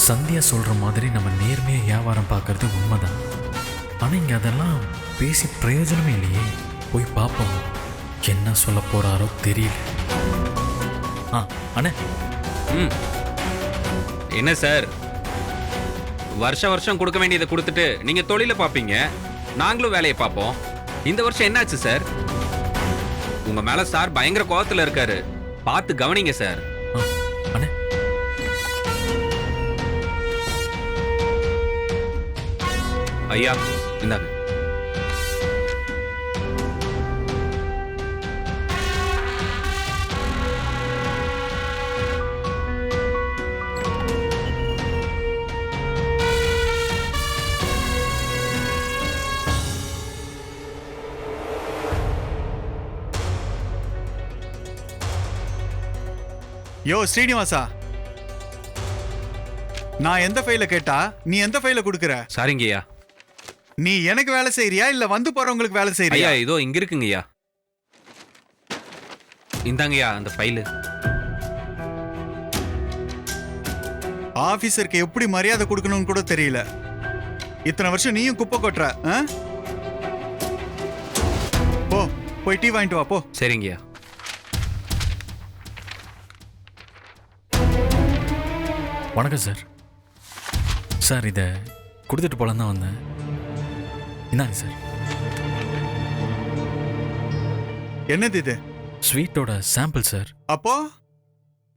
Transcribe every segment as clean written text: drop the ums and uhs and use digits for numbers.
சந்தியா சொல்கிற மாதிரி நம்ம நேர்மையாக வியாபாரம் பார்க்கறது உண்மைதான். ஆனால் இங்கே அதெல்லாம் பேசி பிரயோஜனமே இல்லையே. போய் பார்ப்போம், என்ன சொல்ல போகிறாரோ தெரியல. அண்ணே. என்ன சார், வருஷம் கொடுக்க வேண்டியதை கொடுத்துட்டு நீங்க தொழிலை பார்ப்பீங்க, நாங்களும் வேலையை பார்ப்போம். இந்த வருஷம் என்னாச்சு சார்? உங்க மேல சார் பயங்கர கோவத்துல இருக்காரு, பார்த்து கவனிங்க சார். அண்ணே, ஐயா இந்தாங்க. யோ ஸ்ரீனிவாசா, நான் எந்த ஃபைல கேட்டா நீ எந்த ஃபைல கொடுக்கற? சாரிங்கய்யா. நீ எனக்கு வேலை செய்யறியா இல்ல வந்து போறவங்களுக்கு வேலை செய்யறியா? ஐயா இதோ இங்க இருக்குங்கய்யா. இந்தாங்கய்யா அந்த ஃபைலு. ஆபீசருக்கு எப்படி மரியாதை கொடுக்கணும்னு கூட தெரியல. இத்தனை வருஷம் நீயும் குப்பை கொட்டுற. போ, போய் டீ வாங்கிட்டு வா போ. சரிங்கய்யா. வணக்கம் சார். சார் இதை கொடுத்துட்டு போலாம் தான் வந்தேன். என்னங்க சார்? என்னது இது? ஸ்வீட்டோட சாம்பிள் சார். அப்போ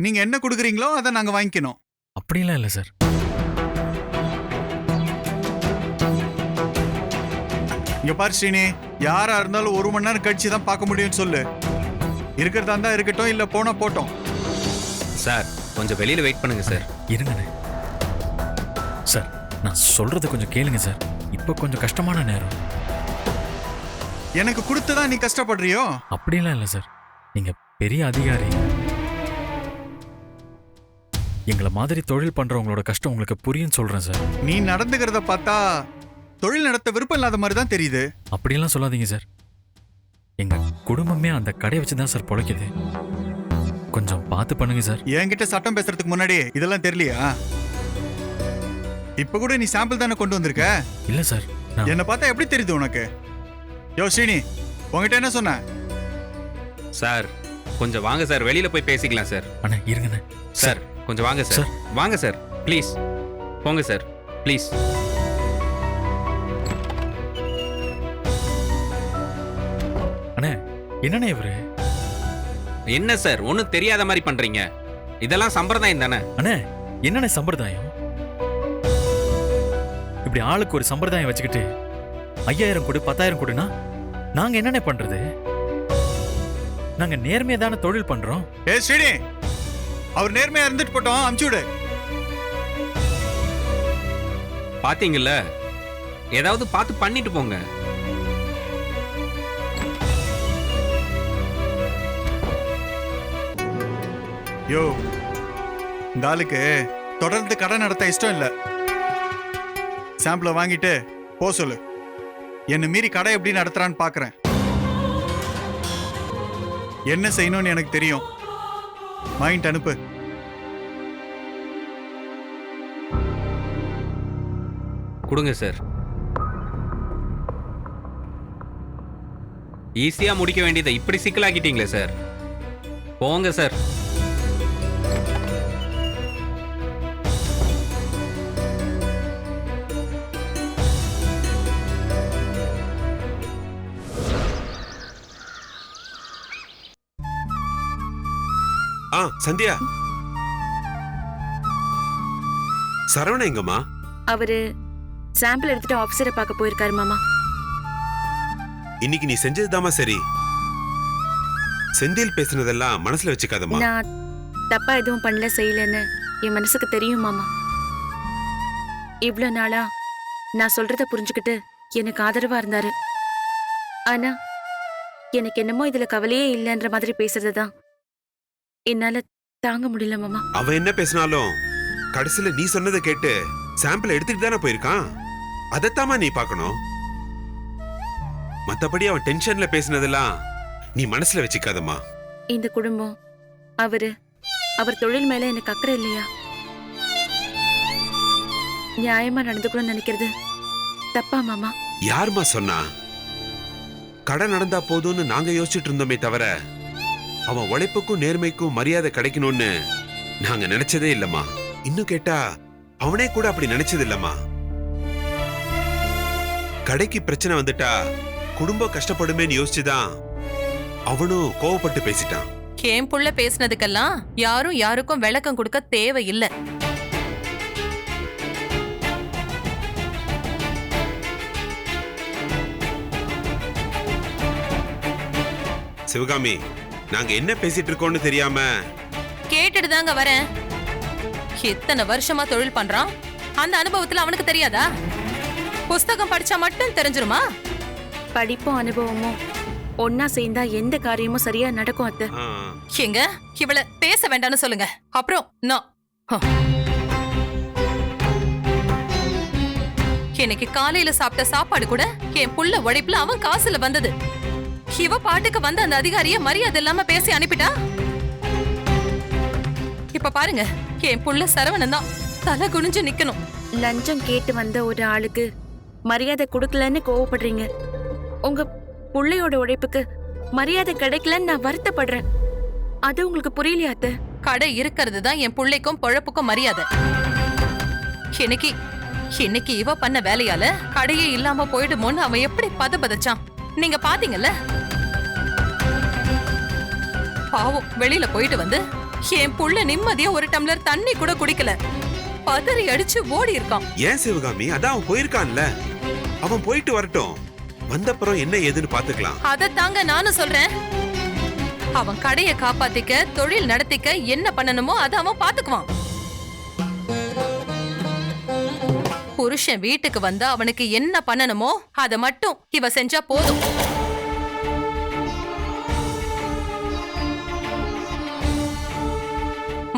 நீங்க என்ன கொடுக்குறீங்களோ அதை நாங்க வாங்கிக்கணும். அப்படிலாம் இல்லை சார். இங்க பாரு ஸ்ரீனி, யாரா இருந்தாலும் 1 மணி நேரம் கழிச்சு தான் பார்க்க முடியும்னு சொல்லு. இருக்கிறதா இருந்தா இருக்கட்டும், இல்ல போனா போட்டோம். சார் கொஞ்சம் வெளியில வெயிட் பண்ணுங்க சார். இருங்கண்ணே. சார் நான் சொல்றது கொஞ்சம் கேளுங்க சார். இப்போ கொஞ்சம் கஷ்டமான நேரம். எனக்கு கொடுத்துதான் நீ கஷ்டப்படுறியோ? அப்படிலாம் இல்லை சார். நீங்க பெரிய அதிகாரி. எங்களை மாதிரி தொழில் பண்றவங்களோட கஷ்டம் உங்களுக்கு புரியும் சொல்றேன் சார். நீ நடந்துக்கிறத பார்த்தா தொழில் நடத்த விருப்பம் இல்லாத மாதிரி தான் தெரியுது. அப்படிலாம் சொல்லாதீங்க சார். எங்க குடும்பமே அந்த கடையை வச்சு தான் சார் பொழைக்குது. கொஞ்சம் பார்த்து பண்ணுங்க சார். என்கிட்ட சட்டம் பேசுறதுக்கு முன்னாடி இதெல்லாம் தெரியலையா? இப்ப கூட நீ சாம்பிள் தானே கொண்டு வந்திருக்க? இல்ல சார். என்ன பார்த்தா எப்படி தெரியுது உனக்கு? யோ ஸ்ரீனி, உங்ககிட்ட என்ன சொன்ன? சார் கொஞ்சம் வாங்க சார், வெளியில போய் பேசிக்கலாம் சார். அண்ணா இருங்கண்ணே. சார் கொஞ்சம் வாங்க சார். வாங்க சார் ப்ளீஸ். போங்க சார் ப்ளீஸ். அண்ணே என்னண்ணே இவரு? என்ன சார் ஒன்னும் தெரியாத மாதிரி பண்றீங்க? இதெல்லாம் சம்பிரதாயம் தானே? அண்ணே என்னண்ணே சம்பிரதாயம்? இப்படி ஆளுக்கு ஒரு சம்பிரதாயம் வச்சுக்கிட்டு 5000 கொடு 10,000 கொடுனா நாங்க என்னண்ணே பண்றது? நாங்க நேர்மையா தானே தொழில் பண்றோம். ஏ ஸ்ரீனி, அவர் நேர்மையா இருந்துட்டு போட்டோம், அமுச்சு விடு. பாத்தீங்கல்ல, ஏதாவது பார்த்து பண்ணிட்டு போங்க. யோ, இந்த ஆளுக்கு தொடர்ந்து கடை நடத்த இஷ்டம் இல்ல. சாம்பிளை வாங்கிட்டு போ சொல்லு. என்ன மீறி கடை எப்படி நடத்துறான்னு பாக்குறேன். என்ன செய்யணும்னு எனக்கு தெரியும். வாங்கிட்டு அனுப்பு. கொடுங்க சார். ஈஸியா முடிக்க வேண்டியதை இப்படி சிக்கலாக்கிட்டீங்களே சார். போங்க சார். சந்தியா, சரவண எங்கம்மா? அவரு சாம்பிள் எடுத்துட்டு ஆபீசரை பார்க்க போயிருக்காரு மாமா. இன்னைக்கு நீ செஞ்சதுதாமா சரி. செந்தில் பேசுனதெல்லாம் மனசுல வச்சுக்காதம்மா. நான் தப்பா எதுவும் பண்ணல, செய்யலன்னு என் மனசுக்கு தெரியும் மாமா. இவ்வளவு நாளா நான் சொல்றத புரிஞ்சுக்கிட்டு எனக்கு ஆதரவா இருந்தாரு. ஆனா எனக்கு என்னமோ இதுல கவலையே இல்லைன்ற மாதிரி பேசுறதுதான் என்னால தாங்க முடியல மாமா. அவன் என்ன பேசினாலும் கடைசியில நீ சொன்னதை கேட்டு சாம்பிள் எடுத்துட்டு தானே போயிருக்கான். அதைத்தாமா நீ பார்க்கணும். மத்தபடி அவன் டென்ஷன்ல பேசினதெல்லாம் நீ மனசுல வச்சுக்காதம்மா. இந்த குடும்பம் அவர் தொழில் மேல எனக்கு அக்கறை இல்லையா? நியாயமா நடந்துக்கணும்னு நினைக்கிறது தப்பா மாமா? யாரும்மா சொன்னா? கடை நடந்தா போதும்னு நாங்க யோசிச்சுட்டு இருந்தோமே தவிர அவன் உழைப்புக்கும் நேர்மைக்கும் மரியாதை கிடைக்கணும்னு நாங்க நினைச்சதே இல்லம்மா. இன்னும் கேட்டா அவனே கூட அப்படி நினைச்சது இல்லம்மா. கடைக்கு பிரச்சனை வந்துட்டா குடும்பம் கஷ்டப்படுமேன்னு யோசிச்சுதான் அவனும் கோவப்பட்டு பேசிட்டான். என் புள்ள பேசினதுக்கெல்லாம் யாரும் யாருக்கும் விளக்கம் கொடுக்க தேவையில்லை. சிவகாமி, நாங்க என்ன பேசிட்டு இருக்கோம்னு தெரியாம கேட்டுட்டு தாங்க வரேன். எத்தனை வருஷமா தொழில் பண்றான், அந்த அனுபவத்துல அவனுக்கு தெரியாதா? புஸ்தகம் படிச்சா மட்டும் தெரிஞ்சிருமா? படிப்பும் அனுபவமும் ஒன்னா சேர்ந்தா எந்த காரியமும் சரியா நடக்கும் அத்தை. எங்க இவள பேச வேண்டாம்னு சொல்லுங்க. அப்புறம் நான் இன்னைக்கு காலையில சாப்பிட்ட சாப்பாடு கூட என் புள்ள உழைப்புல அவன் காசுல வந்தது. இவ பாட்டுக்கு வந்த அந்த அதிகாரிய மரியாதை இல்லாம பேசி அனுப்பிட்டா. இப்ப பாருங்க, என் புள்ள சரவணன் தான் தலை குனிஞ்சு நிக்கணும். லஞ்சம் கேட்டு வந்த ஒரு ஆளுக்கு மரியாதை கொடுக்கலன்னு கோவப்படுறீங்க. உங்க புள்ளையோட உழைப்புக்கு மரியாதை கிடைக்கலன்னு நான் வருத்தப்படுறேன். அது உங்களுக்கு புரியலையா அத்தை? கடை இருக்கிறது தான் என் புள்ளைக்கும் பொழப்புக்கும் மரியாதை. இன்னைக்கு இவ பண்ண வேலையால கடையே இல்லாம போயிடுமோன்னு அவன் எப்படி பதபதச்சான் நீங்க பாத்தீங்கல்ல? பாவம், வெளியில போயிட்டு வந்து என் புள்ள நிம்மதியா ஒரு டம்ளர் தண்ணி கூட குடிக்கல. பதறி அடிச்சு ஓடி இருக்கான். ஏன் சிவகாமி? அதான் அவன் போயிருக்கான்ல, அவன் போயிட்டு வரட்டும். வந்தப்புறம் என்ன ஏதுன்னு பாத்துக்கலாம். அதத்தாங்க நானும் சொல்றேன். அவன் கடையை காப்பாத்திக்க, தொழில் நடத்திக்க என்ன பண்ணணுமோ அதை அவன் பாத்துக்குவான். புருஷன் வீட்டுக்கு வந்தா அவனுக்கு என்ன பண்ணணுமோ அதை மட்டும் இவ செஞ்சா போதும்.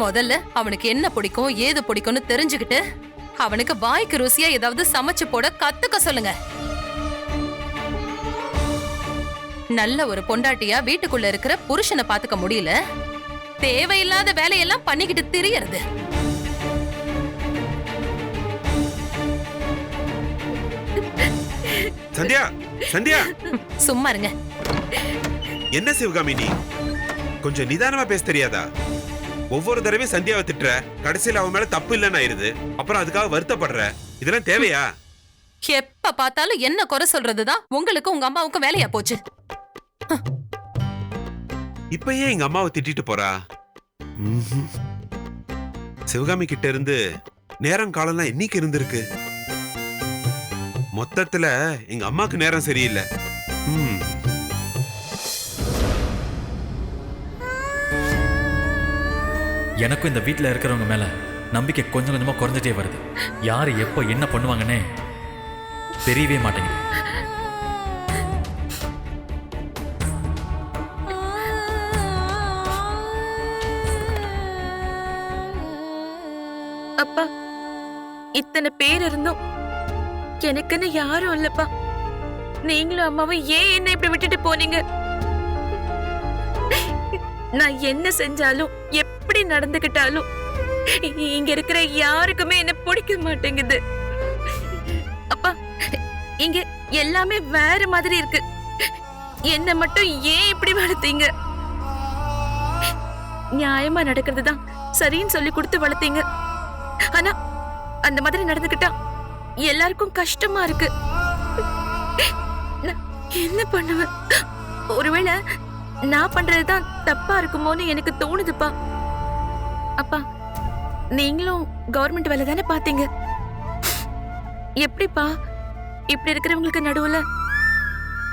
முதல்ல அவனுக்கு என்ன பிடிக்கும் ஏது பிடிக்கும்னு தெரிஞ்சுக்கிட்டு அவனுக்கு வாய்க்கு ருசியா ஏதாவது சமைச்சு போட கத்துக்க சொல்லுங்க. நல்ல ஒரு பொண்டாட்டியா வீட்டுக்குள்ள இருக்கிற புருஷனை பாத்துக்க முடியல, தேவையில்லாத வேலையெல்லாம் பண்ணிக்கிட்டு திரியறது. சந்தியா, சந்தியா, சும்மா இருங்க. என்ன சிவகாமி நீ கொஞ்சம் நிதானமா பேச தெரியாதா? ஒவ்வொரு தடவையும் சந்தியாவை திட்டுற, கடைசியில் அவன் மேல தப்பு இல்லைன்னு ஆயிருது. அப்புறம் அதுக்காக வருத்தப்படுற. இதெல்லாம் தேவையா? எப்ப பார்த்தாலும் என்ன குறை சொல்றதுதான் உங்களுக்கு உங்க அம்மாவுக்கும் வேலையா போச்சு. இப்ப ஏன் எங்க அம்மாவை திட்டிட்டு போறா? சிவகாமி கிட்ட இருந்து நேரம் காலம்லாம் என்னைக்கு இருந்திருக்கு? மொத்தத்துல எங்க அம்மாக்கு நேரம் சரியில்லை. எனக்கும் இந்த வீட்டில் இருக்கிறவங்க மேலே நம்பிக்கை கொஞ்சம் கொஞ்சமாக குறைஞ்சிட்டே வருது. யார் எப்போ என்ன பண்ணுவாங்கன்னே தெரியவே மாட்டேங்குது. அப்பா, இத்தனை பேர் இருந்தும் எனக்குன்னு யாரும் இல்லப்பா. நீங்களும் அம்மாவும் ஏன் என்ன இப்படி விட்டுட்டு போனீங்க? நான் என்ன செஞ்சாலும் எப்படி நடந்துகிட்டாலும் இங்க இருக்கிற யாருக்குமே என்ன பிடிக்க மாட்டேங்குது. அப்பா, இங்க எல்லாமே வேற மாதிரி இருக்கு. என்ன மட்டும் ஏன் இப்படி வளர்த்தீங்க? நியாயமா நடக்கிறது தான் சரின்னு சொல்லி கொடுத்து வளர்த்தீங்க. ஆனா அந்த மாதிரி நடந்துக்கிட்டா எல்லாருக்கும் கஷ்டமா இருக்கு. நான் என்ன பண்ணுவேன்? ஒருவேளை நான் பண்றதுதான் தப்பா இருக்குமோன்னு எனக்கு தோணுதுப்பா. அப்பா, நீங்களும் கவர்மெண்ட் வேலை தானே பாத்தீங்க. எப்படிப்பா இப்படி இருக்கிறவங்களுக்கு நடுவுல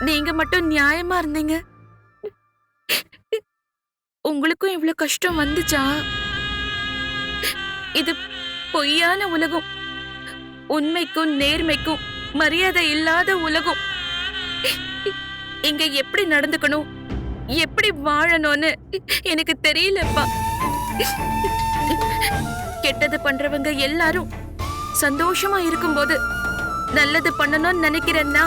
நீங்க மட்டும் நியாயமா இருந்தீங்க? உங்களுக்கும் இவ்வளவு கஷ்டம் வந்துச்சா? இது பொய்யான உலகம், உண்மைக்கும் நேர்மைக்கும் மரியாதை இல்லாத உலகம். இங்க எப்படி நடந்துக்கணும், எப்படி வாழணும்னு எனக்கு தெரியலப்பா. கெட்டது பண்றவங்க எல்லாரும் சந்தோஷமா இருக்கும்போது நல்லது பண்ணணும்னு நினைக்கிறேன்னா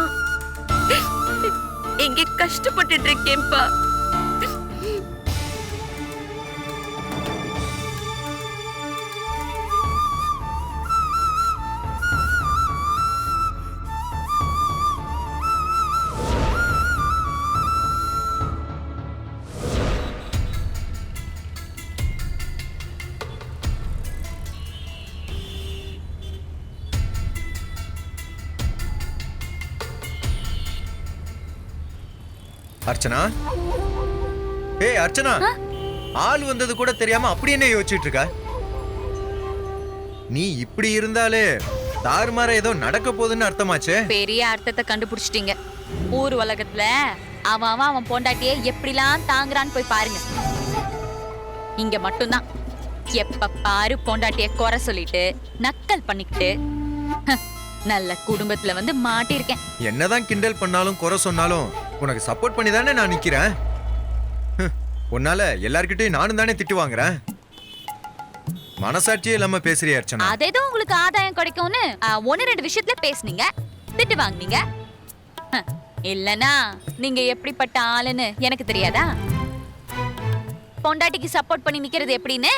இங்க கஷ்டப்பட்டுட்டு இருக்கேன்ப்பா. அர்ச்சனா, ஏய் அர்ச்சனா, ஆள் வந்தது கூட தெரியாம அப்படி என்ன யோசிச்சுட்டு இருக்க? நீ இப்படி இருந்தாலே தாறுமாற ஏதோ நடக்க போகுதுன்னு அர்த்தமாச்சே. பெரிய அர்த்தத்தை கண்டுபிடிச்சிட்டீங்க. ஊர் உலகத்துல அவன் பொண்டாட்டியை எப்படிலாம் தாங்குறான்னு போய் பாருங்க. இங்க மட்டும்தான் எப்ப பாரு பொண்டாட்டிய குறை சொல்லிட்டு நக்கல் பண்ணிக்கிட்டு நல்ல குடும்பத்துல வந்து மாட்டிருக்கேன். என்னதான் கிண்டல் பண்ணாலும் குறை சொன்னாலும் உனக்கு சப்போர்ட் பண்ணி தானே நான் நிக்கிறேன். உன்னால எல்லார்கிட்டயும் நானும் தானே திட்டு வாங்குறேன். மனசாட்சியே இல்லாம பேசுறிய அர்ச்சனா. அதேதோ உங்களுக்கு ஆதாயம் கிடைக்கும்னு 1-2 விஷயத்துல பேசுனீங்க, திட்டு வாங்குனீங்க. இல்லனா நீங்க எப்படிப்பட்ட ஆளுன்னு எனக்கு தெரியாதா? பொண்டாட்டிக்கு சப்போர்ட் பண்ணி நிக்கிறது எப்படின்னு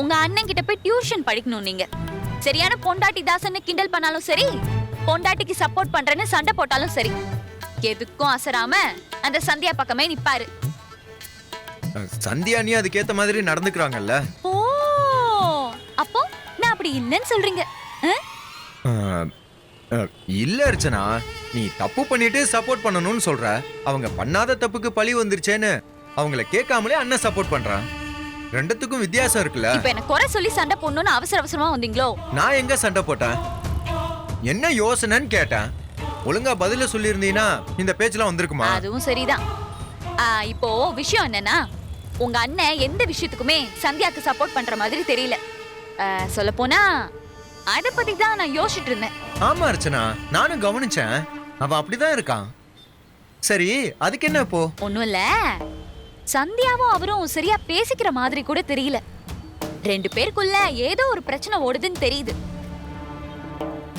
உங்க அண்ணன் கிட்ட போய் டியூஷன் படிக்கணும். நீங்க சரியான பொண்டாட்டி தாசன்னு கிண்டல் பண்ணாலும் சரி, பொண்டாட்டிக்கு சப்போர்ட் பண்றேன்னு சண்டை போட்டாலும் சரி, எதுக்கும் அசராம அந்த சந்தியா பக்கமே நிப்பாரு. சந்தியா நீ அதுக்கேத்த மாதிரி நடந்துக்கிறாங்கல்ல. ஓ, அப்போ நான் அப்படி இல்லைன்னு சொல்றீங்க? இல்ல அர்ச்சனா, நீ தப்பு பண்ணிட்டு சப்போர்ட் பண்ணணும்னு சொல்ற. அவங்க பண்ணாத தப்புக்கு பழி வந்துருச்சேன்னு அவங்கள கேட்காமலே அண்ணன் சப்போர்ட் பண்றான். ரெண்டுத்துக்கும் வித்தியாசம் இருக்குல்ல. இப்ப என்ன குறை சொல்லி சண்டை போடணும்னு அவசரமா வந்தீங்களோ? நான் எங்க சண்டை போட்டேன்? என்ன யோசனைன்னு கேட்டேன். ஒழுங்கா பதில சொல்லியிருந்தீங்கன்னா இந்த பேச்செல்லாம் வந்திருக்குமா? அதுவும் சரிதான். இப்போ விஷயம் என்னன்னா, உங்க அண்ணன் எந்த விஷயத்துக்குமே சந்தியாக்கு சப்போர்ட் பண்ற மாதிரி தெரியல. சொல்ல போனா அத பத்தி தான் நான் யோசிச்சுட்டு இருந்தேன். ஆமா அர்ச்சனா, நானும் கவனிச்சேன். அவன் அப்படிதான் இருக்கான். சரி, அதுக்கு என்ன இப்போ? ஒண்ணும் இல்ல, சந்தியாவும் அவரும் சரியா பேசிக்கிற மாதிரி கூட தெரியல. 2 பேருக்குள்ள ஏதோ ஒரு பிரச்சனை ஓடுதுன்னு தெரியுது.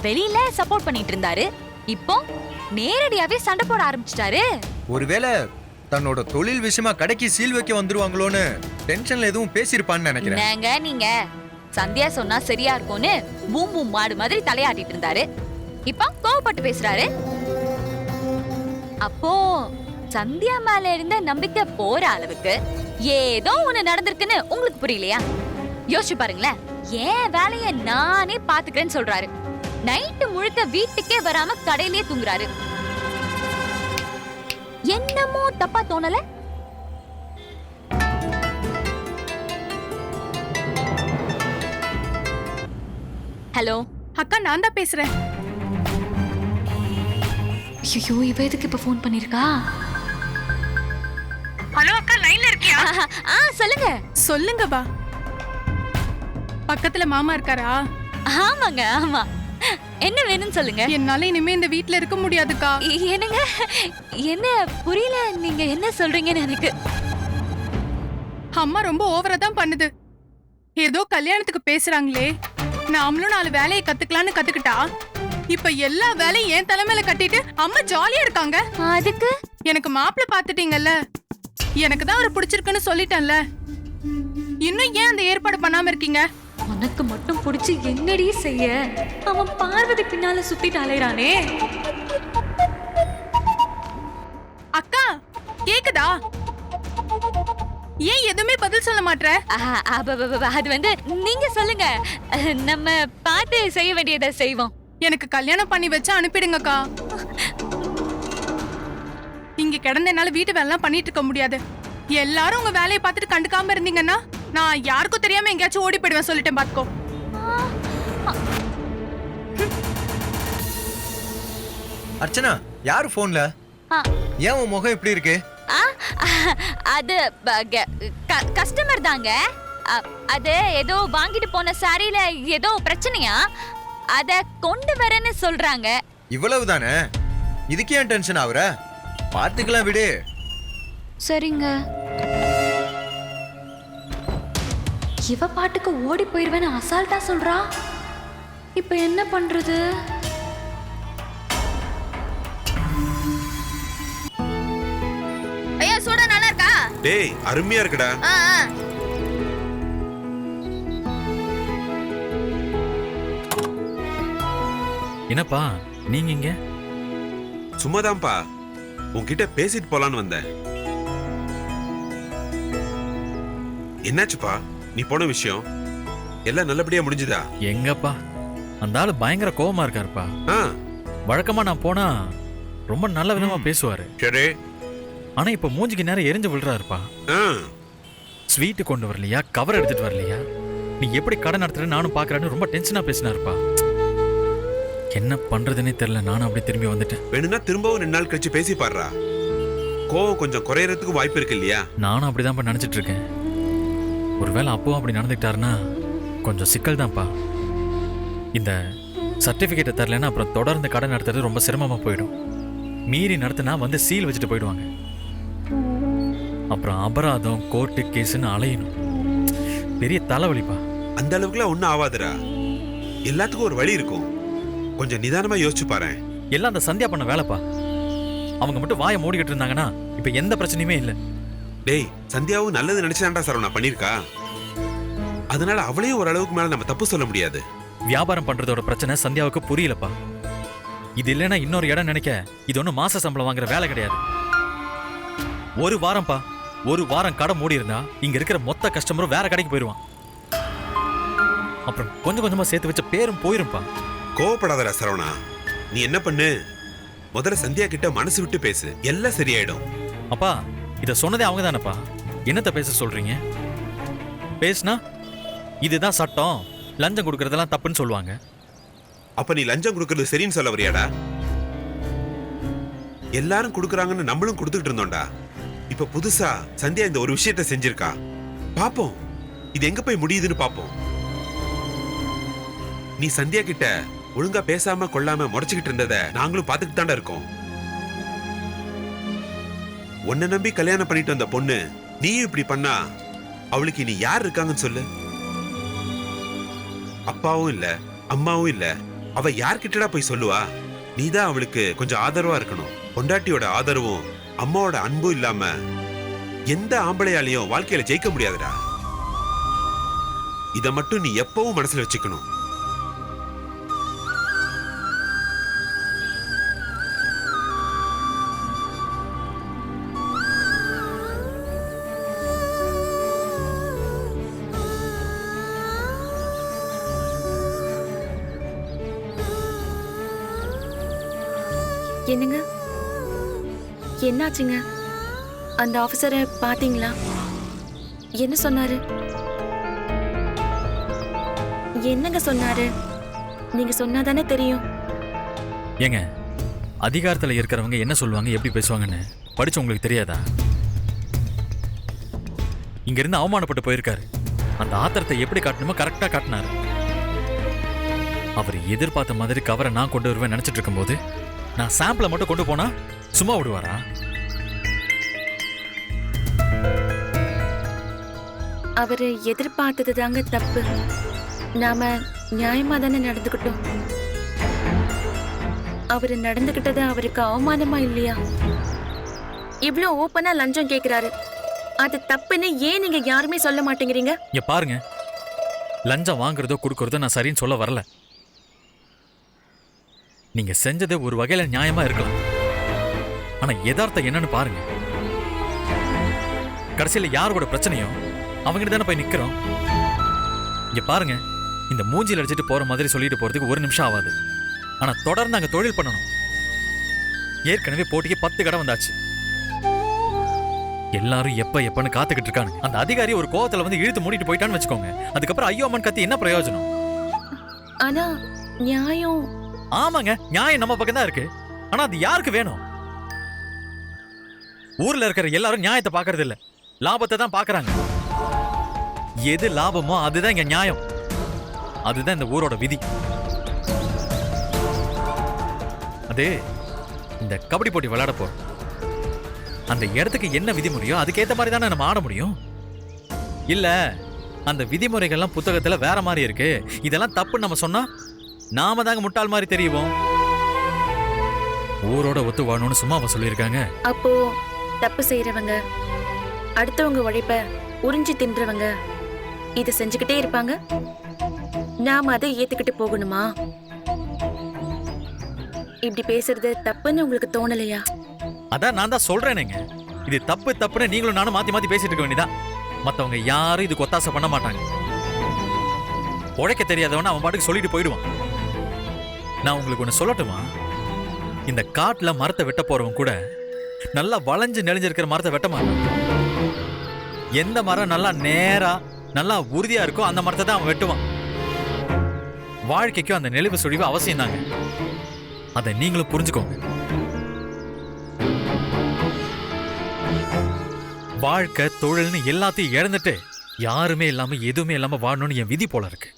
வெளியில சப்போர்ட் பண்ணிட்டு இருந்தாரு, இப்போ நேரடியாவே சண்டை போட ஆரம்பிச்சிட்டாரு. ஒருவேளை தன்னோட தொழில் விஷயமா கடைக்கு சீல் வைக்க வந்துருவாங்களோன்னு டென்ஷன்ல எதுவும் பேசியிருப்பான்னு நினைக்கிறேன். என்னங்க நீங்க, சந்தியா சொன்னா சரியா இருக்கும்னு பூம் பூம் மாடு மாதிரி தலையாட்டிட்டு இருந்தாரு, இப்போ கோவப்பட்டு பேசுறாரு. அப்போ சந்தியா மேல இருந்த நம்பிக்கை போற அளவுக்கு ஏதோ ஒண்ணு நடந்திருக்குன்னு உங்களுக்கு புரியலையா? யோசிச்சு பாருங்களேன். ஏன் வேலைய நானே பாத்துக்கிறேன்னு சொல்றாரு. நைட்டு முழுக்க வீட்டுக்கே வராம கடையிலேயே தூங்குறாரு. என்னமோ தப்பா தோணல? ஹலோ அக்கா, நான் தான் பேசுறேன். ஐயோ, இவ எதுக்கு இப்ப ஃபோன் பண்ணிருக்கா? ஹலோ அக்கா, லைன்ல இருக்கியா? சொல்லுங்க. சொல்லுங்க பா. பக்கத்துல மாமா இருக்காரா? ஆமாங்க, ஆமா. என்ன வேணும்னு சொல்லுங்க. என்னால இனிமே இந்த வீட்ல இருக்க முடியாதுக்கா. என்னங்க, என்ன புரியல, நீங்க என்ன சொல்றீங்கன்னு எனக்கு. அம்மா ரொம்ப ஓவரா தான் பண்ணுது. ஏதோ கல்யாணத்துக்கு பேசுறாங்களே, நாமளும் 4 வேலையை கத்துக்கலான்னு கத்துக்கிட்டா இப்ப எல்லா வேலையும் என் தலைமையில கட்டிட்டு அம்மா ஜாலியா இருக்காங்க. அதுக்கு எனக்கு மாப்பிள்ளை பாத்துட்டீங்கல்ல, எனக்கு தான் அவரை பிடிச்சிருக்குன்னு சொல்லிட்டேன்ல, இன்னும் ஏன் அந்த ஏற்பாடு பண்ணாம இருக்கீங்க? உனக்கு மட்டும் பிடிச்சி என்னடி செய்ய? அவன் பார்வதி பின்னால சுத்திட்டு அலைறானே. அக்கா, கேக்குதா? ஏன் எதுவுமே பதில் சொல்ல மாட்ற? அது வந்து நீங்க சொல்லுங்க, நம்ம பார்த்து செய்ய வேண்டியதை செய்வோம். எனக்கு கல்யாணம் பண்ணி வச்சு அனுப்பிடுங்கக்கா. இங்க கிடந்த என்னால வீட்டு வேலைலாம் பண்ணிட்டு இருக்க முடியாது. எல்லாரும் உங்க வேலையை பார்த்துட்டு கண்டுக்காம இருந்தீங்கன்னா நான் யாருக்கும் தெரியாம எங்கேயாச்சும் ஓடி போயிடுவேன், சொல்லிட்டேன் பாத்துக்கோ. அர்ச்சனா, யாரு போன்ல? ஏன் உன் முகம் இப்படி இருக்கு? அது கஸ்டமர் தாங்க. அது ஏதோ வாங்கிட்டு போன சாரியில ஏதோ பிரச்சனையா, அத கொண்டு வரேன்னு சொல்றாங்க. இவ்வளவுதானே? இதுக்கு ஏன் டென்ஷன் ஆகுற? பாத்துக்கலாம், விடு. சரிங்க. இவ பாட்டுக்கு ஓடி போயிருவேன்னு அசால்ட்டா சொல்றா. இப்ப என்ன பண்றது? ஐயா, சூடா நல்லா இருக்கா? டேய், அருமையா இருக்குடா. என்னப்பா நீங்க இங்க? சும்மாதான்ப்பா, உன்கிட்ட பேசிட்டு போலான்னு வந்தேன். என்னாச்சுப்பா, நீ போன விஷயம் எல்லாம் நல்லபடியா முடிஞ்சுதா? எங்கப்பா, அந்த ஆளு பயங்கர கோவமா இருக்காருப்பா. ஆ, வழக்கமா நான் போனா ரொம்ப நல்ல விதமா பேசுவாரு. சரி, ஆனா இப்ப மூஞ்சிக்கு நேரம் எரிஞ்சு விழுறாருப்பா. ஆ, ஸ்வீட்டு கொண்டு வரலையா, கவர் எடுத்துட்டு வரலையா, நீ எப்படி கடை நடத்துறேன்னு நானும் பாக்குறேன்னு ரொம்ப டென்ஷனா பேசினாருப்பா. என்ன பண்றதுன்னே தெரியல. நானும் அப்படியே திரும்பி வந்துட்டேன். வேணும்னா திரும்பவும் 2 நாள் கழிச்சு பேசி பாடுறா. கோவம் கொஞ்சம் குறையறதுக்கு வாய்ப்பு இருக்கு இல்லையா? நானும் அப்படிதான்ப்பா நினைச்சிட்டு இருக்கேன். ஒருவேளை அப்பவும் அப்படி நடந்துக்கிட்டாருன்னா கொஞ்சம் சிக்கல் தான்ப்பா. இந்த சர்டிபிகேட்டை தரலன்னா அப்புறம் தொடர்ந்து கடை நடத்துறது ரொம்ப சிரமமா போயிடும். மீறி நடத்தினா வந்து சீல் வச்சுட்டு போயிடுவாங்க. அப்புறம் அபராதம், கோர்ட்டு கேஸ்ன்னு அலையணும். பெரிய தலைவலிப்பா. அந்த அளவுக்குலாம் ஒண்ணும் ஆகாதுடா. எல்லாத்துக்கும் ஒரு வழி இருக்கும். கொஞ்சம் நிதானமா யோசிச்சு பாரு. எல்லாம் அந்த சந்தியா பண்ண வேலைப்பா. அவங்க மட்டும் வாயை மூடிக்கிட்டு இருந்தாங்கன்னா இப்ப எந்த பிரச்சனையுமே இல்லை. டேய், சந்தியாவும் நல்லது நினைச்சுதான்டா சரவணா பண்ணிருக்கா. அதனால அவளையும் ஓரளவுக்கு மேல நம்ம தப்பு சொல்ல முடியாது. வியாபாரம் பண்றதோட பிரச்சனை சந்தியாவுக்கு புரியலப்பா. இது இல்லைன்னா இன்னொரு இடம் நினைக்க இது ஒன்றும் மாச சம்பளம் வாங்குற வேலை கிடையாது. ஒரு வாரம்ப்பா, ஒரு வாரம் கடை மூடி இருந்தா இங்க இருக்கிற மொத்த கஸ்டமரும் வேற கடைக்கு போயிடுவான். அப்புறம் கொஞ்சம் கொஞ்சமா சேர்த்து வச்ச பேரும் போயிரும்பா. கோவப்படாதடா சரவணா. நீ என்ன பண்ணு, முதல்ல சந்தியா கிட்ட மனசு விட்டு பேசு, எல்லாம் சரியாயிடும். அப்பா, இத சொன்னதே அவங்க தானப்பா. என்னத்த பேச சொல்றீங்க? பேசுனா இதுதான் சட்டம், லஞ்சம் கொடுக்கறதெல்லாம் தப்புன்னு சொல்லுவாங்க. அப்ப நீ லஞ்சம் கொடுக்கறது சரின்னு சொல்ல வரியாடா? எல்லாரும் கொடுக்கறாங்கன்னு நம்மளும் கொடுத்துட்டு இருந்தோம்டா. இப்ப புதுசா சந்தியா இந்த ஒரு விஷயத்த செஞ்சிருக்கா. பாப்போம் இது எங்க போய் முடியுதுன்னு பாப்போம். நீ சந்தியா கிட்ட ஒழுங்கா பேசாம கொள்ளாம முறைச்சுக்கிட்டு இருந்தத நாங்களும் பாத்துக்கிட்டு தாண்டா இருக்கோம். உன்னை நம்பி கல்யாணம் பண்ணிட்டு வந்த பொண்ணு நீயும் இப்படி பண்ணா அவளுக்கு இனி யார் இருக்காங்கன்னு சொல்லு. அப்பாவும் இல்ல, அம்மாவும் இல்ல. அவ யார்கிட்டடா போய் சொல்லுவா? நீதான் அவளுக்கு கொஞ்சம் ஆதரவா இருக்கணும். பொண்டாட்டியோட ஆதரவும் அம்மாவோட அன்பும் இல்லாம எந்த ஆம்பளையாலையும் வாழ்க்கையில ஜெயிக்க முடியாதுடா. இத மட்டும் நீ எப்பவும் மனசுல வச்சுக்கணும். என்னங்க, என்னாச்சுங்க? அந்த ஆபீசரை பாத்தீங்களா? என்ன சொன்னாரு? என்னங்க சொன்னாரு? நீங்க சொன்னாதானே தெரியும். ஏங்க, அதிகாரத்துல இருக்கிறவங்க என்ன சொல்லுவாங்க, எப்படி பேசுவாங்கன்னு படிச்சு உங்களுக்கு தெரியாதா? இங்க இருந்து அவமானப்பட்டு போயிருக்காரு. அந்த ஆத்திரத்தை எப்படி காட்டணுமோ கரெக்டா காட்டினாரு. அவர் எதிர்பார்த்த மாதிரி கவரை நான் கொண்டு வருவேன் நினைச்சிட்டு இருக்கும்போது நான் சாம்பிளை மட்டும் கொண்டு போனா சும்மா விடுவாரா? அவரு எதிர்பார்த்தது தாங்க தப்பு. நாம நியாயமா தானே நடந்துக்கிட்டோம். அவரு நடந்துகிட்டது அவருக்கு அவமானமா இல்லையா? இவ்ளோ ஓப்பனா லஞ்சம் கேக்குறாரு, அது தப்புன்னு ஏன் நீங்க யாருமே சொல்ல மாட்டேங்கிறீங்க? இங்க பாருங்க, லஞ்சம் வாங்குறதோ கொடுக்கறதோ நான் சரின்னு சொல்ல வரல. நீங்க செஞ்சது ஒரு வகையில நியாயமா இருக்கலாம். ஆனா யதார்த்தம் என்னன்னு பாருங்க. கடைசியில யாரோட பிரச்சனையோ அவங்கிட்ட தானே போய் நிக்கிறோம். இங்க பாருங்க, இந்த மூஞ்சில அடிச்சிட்டு போற மாதிரி சொல்லிட்டு போறதுக்கு ஒரு நிமிஷம் ஆகாது. ஆனா தொடர்ந்து அங்க தொழில் பண்ணணும். ஏற்கனவே போட்டிக்கு 10 கடை வந்தாச்சு. எல்லாரும் எப்பன்னு காத்துக்கிட்டு இருக்காங்க. அந்த அதிகாரி ஒரு கோவத்துல வந்து இழுத்து மூடிட்டு போயிட்டான்னு வச்சுக்கோங்க. அதுக்கப்புறம் ஐயோ அம்மன் கத்தி என்ன பிரயோஜனம்? ஆனா நியாயம். ஆமாங்க, நியாயம் நம்ம பக்கம் தான் இருக்கு. ஆனா அது யாருக்கு வேணும்? ஊர்ல இருக்கிற எல்லாரும் நியாயத்தை பாக்குறது இல்ல, லாபத்தை தான் பாக்குறாங்க. எது லாபமோ அதுதான் இங்க நியாயம். அதுதான் இந்த ஊரோட விதி. அது இந்த கபடி போட்டி விளையாட போறோம். அந்த இடத்துக்கு என்ன விதிமுறையோ அதுக்கேற்ற மாதிரி தானே நம்ம ஆட முடியும். இல்ல அந்த விதிமுறைகள்லாம் புத்தகத்துல வேற மாதிரி இருக்கு, இதெல்லாம் தப்புன்னு நம்ம சொன்னா நாம தாங்க முட்டாள் மாதிரி தெரியும். ஊரோட ஒத்து வாழணும்னு சும்மா அவ சொல்லியிருக்காங்க. அப்போ தப்பு செய்யறவங்க, அடுத்தவங்க உழைப்ப உறிஞ்சி தின்றவங்க இத செஞ்சுக்கிட்டே இருப்பாங்க. நாம அதை ஏத்துக்கிட்டு போகணுமா? இப்படி பேசுறது தப்புன்னு உங்களுக்கு தோணலையா? அதான் நான் தான் சொல்றேனேங்க, இது தப்பு தப்புன்னு நீங்களும் நானும் மாத்தி மாத்தி பேசிட்டு இருக்க வேண்டியதான். மத்தவங்க யாரும் இதுக்கு ஒத்தாசை பண்ண மாட்டாங்க. உழைக்க தெரியாதவன அவன் பாட்டுக்கு சொல்லிட்டு போயிடுவான். நான் உங்களுக்கு ஒண்ணு சொல்லட்டுமா? இந்த காட்டுல மரத்தை வெட்ட போறவன் கூட நல்லா வளைஞ்சு நெளிஞ்சிருக்கிற மரத்தை வெட்ட மாட்டான். எந்த மரம் நல்லா நேரா நல்லா உறுதியா இருக்கோ அந்த மரத்தை தான் அவன் வெட்டுவான். வாழ்க்கைக்கும் அந்த நெளிவு சுழிவு அவசியம் தாங்க. அதை நீங்களும் புரிஞ்சுக்கோங்க. வாழ்க்கை தொழில்னு எல்லாத்தையும் இழந்துட்டு யாருமே இல்லாம எதுவுமே இல்லாம வாழணும்னு என் விதி போல இருக்கு.